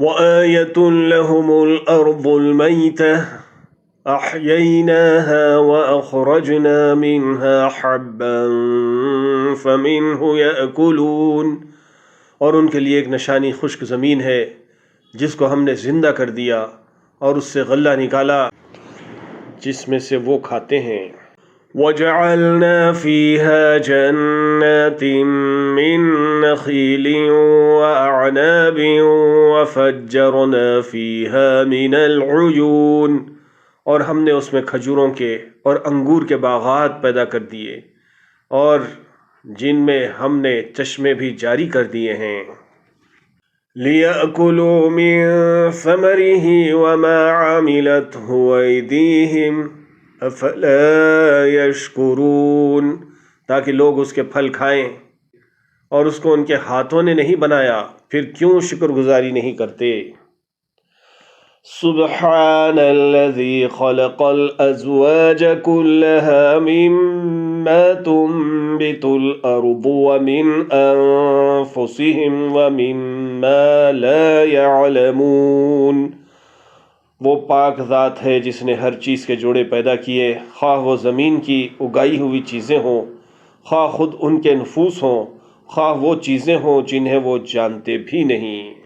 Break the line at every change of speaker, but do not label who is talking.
وَآيَةٌ لَهُمُ الْأَرْضُ الْمَيْتَةُ أَحْيَيْنَاهَا وَأَخْرَجْنَا مِنْهَا حَبًّا فَمِنْهُ يَأْكُلُونَ، اور ان کے لیے ایک نشانی خشک زمین ہے جس کو ہم نے زندہ کر دیا اور اس سے غلہ نکالا جس میں سے وہ کھاتے ہیں۔ وَجَعَلْنَا فِيهَا جَنَّاتٍ مِّن نَّخِيلٍ وَأَعْنَابٍ وَفَجَّرْنَا فِيهَا مِنَ الْعُيُونِ، اور ہم نے اس میں کھجوروں کے اور انگور کے باغات پیدا کر دیے اور جن میں ہم نے چشمے بھی جاری کر دیے ہیں۔ لِيَأْكُلُوا مِن ثَمَرِهِ وَمَا عَمِلَتْهُ أَيْدِيهِمْ أَفَلَا يَشْكُرُونَ، تاکہ لوگ اس کے پھل کھائیں، اور اس کو ان کے ہاتھوں نے نہیں بنایا، پھر کیوں شکر گزاری نہیں کرتے۔ سبحان الذي خلق الأزواج كلها مما تنبت الأرض ومن أنفسهم ومما لا يعلمون، وہ پاک ذات ہے جس نے ہر چیز کے جوڑے پیدا کیے، خواہ وہ زمین کی اگائی ہوئی چیزیں ہوں، خواہ خود ان کے نفوس ہوں، خواہ وہ چیزیں ہوں جنہیں وہ جانتے بھی نہیں۔